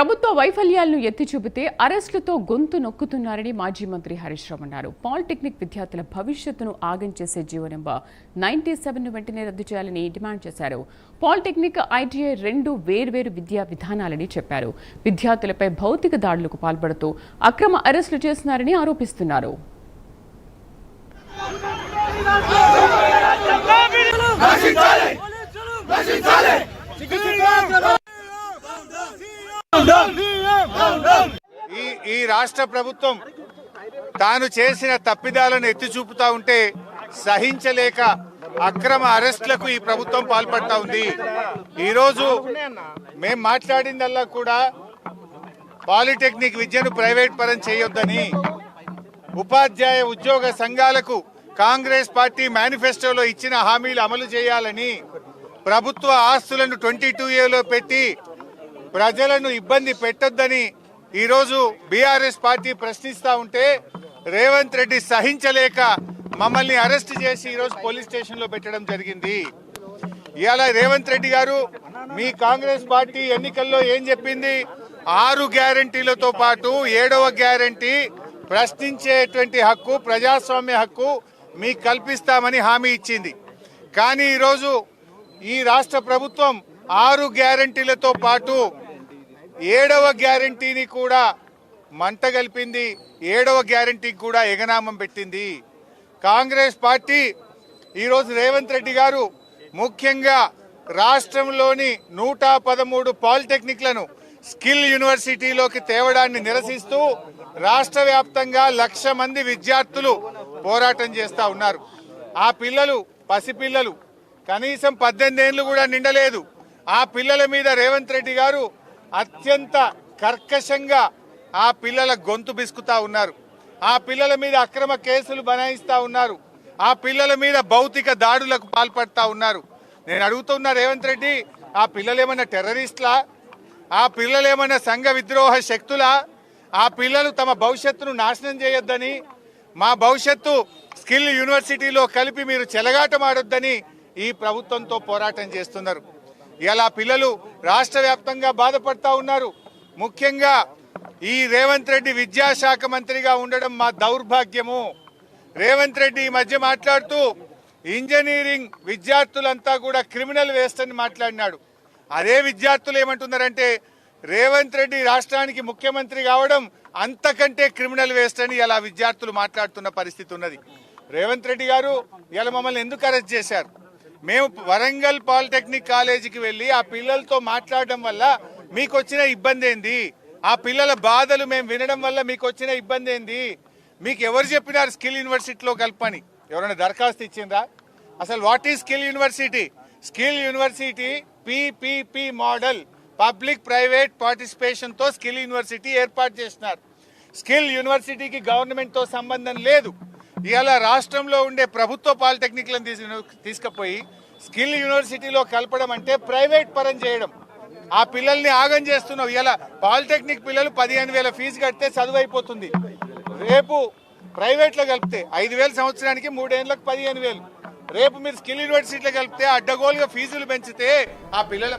ప్రభుత్వ వైఫల్యాలను ఎత్తి చూపితే అరెస్టులతో గొంతు నొక్కుతున్నారని మాజీ మంత్రి హరీష్ రావు అన్నారు. పాలిటెక్నిక్ విద్యార్థుల భవిష్యత్తును ఆగం చేసే జీవో నెంబర్ 97ను వెంటనే రద్దు చేయాలని డిమాండ్ చేశారు. పాలిటెక్నిక్, ఐటీఐ రెండు వేర్వేరు విద్యా విధానాలని చెప్పారు. విద్యార్థులపై భౌతిక దాడులకు పాల్పడుతూ అక్రమ అరెస్టులు చేస్తున్నారని ఆరోపిస్తున్నారు. ఈ రాష్ట్ర ప్రభుత్వం తాను చేసిన తప్పిదాలను ఎత్తి చూపుతా ఉంటే సహించలేక అక్రమ అరెస్టులకు ఈ ప్రభుత్వం పాల్పడతా ఉంది. ఈరోజు మేం మాట్లాడిందల్లా కూడా పాలిటెక్నిక్ విద్యను ప్రైవేట్ పరం చేయొద్దని, ఉపాధ్యాయ ఉద్యోగ సంఘాలకు కాంగ్రెస్ పార్టీ మేనిఫెస్టోలో ఇచ్చిన హామీలు అమలు చేయాలని, ప్రభుత్వ ఆస్తులను 22A పెట్టి ప్రజలను ఇబ్బంది పెట్టొద్దని ఈరోజు బీఆర్ఎస్ పార్టీ ప్రశ్నిస్తా ఉంటే రేవంత్ రెడ్డి సహించలేక మమ్మల్ని అరెస్ట్ చేసి ఈరోజు పోలీస్ స్టేషన్ లో పెట్టడం జరిగింది. ఇవాళ రేవంత్ రెడ్డి గారు మీ కాంగ్రెస్ పార్టీ ఎన్నికల్లో ఏం చెప్పింది? 6 గ్యారంటీలతో పాటు 7వ గ్యారంటీ ప్రశ్నించేటువంటి హక్కు, ప్రజాస్వామ్య హక్కు మీకు కల్పిస్తామని హామీ ఇచ్చింది. కానీ ఈరోజు ఈ రాష్ట్ర ప్రభుత్వం 6 గ్యారంటీలతో పాటు 7వ గ్యారంటీని కూడా మంట కలిపింది. 7వ గ్యారంటీకి కూడా ఎగనామం పెట్టింది. కాంగ్రెస్ పార్టీ ఈరోజు రేవంత్ రెడ్డి గారు ముఖ్యంగా రాష్ట్రంలోని 113 పాలిటెక్నిక్లను స్కిల్ యూనివర్సిటీలోకి తేవడాన్ని నిరసిస్తూ రాష్ట్ర వ్యాప్తంగా 1,00,000 మంది విద్యార్థులు పోరాటం చేస్తా ఉన్నారు. ఆ పిల్లలు పసిపిల్లలు, కనీసం 18 ఏళ్లు కూడా నిండలేదు. ఆ పిల్లల మీద రేవంత్ రెడ్డి గారు అత్యంత కర్కశంగా ఆ పిల్లల గొంతు బిసుకుతా ఉన్నారు. ఆ పిల్లల మీద అక్రమ కేసులు బనాయిస్తా ఉన్నారు. ఆ పిల్లల మీద భౌతిక దాడులకు పాల్పడతా ఉన్నారు. నేను అడుగుతున్నా రేవంత్ రెడ్డి, ఆ పిల్లలేమన్నా టెర్రరిస్టులా? ఆ పిల్లలేమన్నా సంఘ విద్రోహ శక్తులా? ఆ పిల్లలు తమ భవిష్యత్తును నాశనం చేయొద్దని, మా భవిష్యత్తు స్కిల్ యూనివర్సిటీలో కలిపి మీరు చెలగాటమాడొద్దని ఈ ప్రభుత్వంతో పోరాటం చేస్తున్నారు. ఇలా పిల్లలు రాష్ట్ర వ్యాప్తంగా బాధపడతా ఉన్నారు. ముఖ్యంగా ఈ రేవంత్ రెడ్డి విద్యాశాఖ మంత్రిగా ఉండడం మా దౌర్భాగ్యము. రేవంత్ రెడ్డి ఈ మధ్య మాట్లాడుతూ ఇంజనీరింగ్ విద్యార్థులంతా కూడా క్రిమినల్ వేస్ట్ అని మాట్లాడినాడు. అదే విద్యార్థులు ఏమంటున్నారంటే రేవంత్ రెడ్డి రాష్ట్రానికి ముఖ్యమంత్రి కావడం అంతకంటే క్రిమినల్ వేస్ట్ అని ఇలా విద్యార్థులు మాట్లాడుతున్న పరిస్థితి ఉన్నది. రేవంత్ రెడ్డి గారు ఇలా మమ్మల్ని ఎందుకు అరెస్ట్ చేశారు? మేము వరంగల్ పాలిటెక్నిక్ కాలేజీకి వెళ్ళి ఆ పిల్లలతో మాట్లాడడం వల్ల మీకు వచ్చిన ఇబ్బంది ఏంది? ఆ పిల్లల బాధలు మేము వినడం వల్ల మీకు వచ్చిన ఇబ్బంది ఏంది? మీకు ఎవరు చెప్పినారు స్కిల్ యూనివర్సిటీలో కలపని? ఎవరైనా దరఖాస్తు ఇచ్చిందా? అసలు what is skill university? Skill university PPP model, public private participation తో స్కిల్ యూనివర్సిటీ ఏర్పాటు చేసినారు. స్కిల్ యూనివర్సిటీకి గవర్నమెంట్ తో సంబంధం లేదు. ఇవాళ రాష్ట్రంలో ఉండే ప్రభుత్వ పాలిటెక్నిక్లను తీసుకుపోయి స్కిల్ యూనివర్సిటీలో కలపడం అంటే ప్రైవేట్ పరం చేయడం. ఆ పిల్లల్ని ఆగం చేస్తున్నావు. ఇలా పాలిటెక్నిక్ పిల్లలు 15,000 ఫీజు కడితే చదువు అయిపోతుంది. రేపు ప్రైవేట్లో కలిపితే 5,000 సంవత్సరానికి, 3 ఏళ్ళకి 15,000. రేపు మీరు స్కిల్ యూనివర్సిటీలో కలిపితే అడ్డగోలుగా ఫీజులు పెంచితే ఆ పిల్లల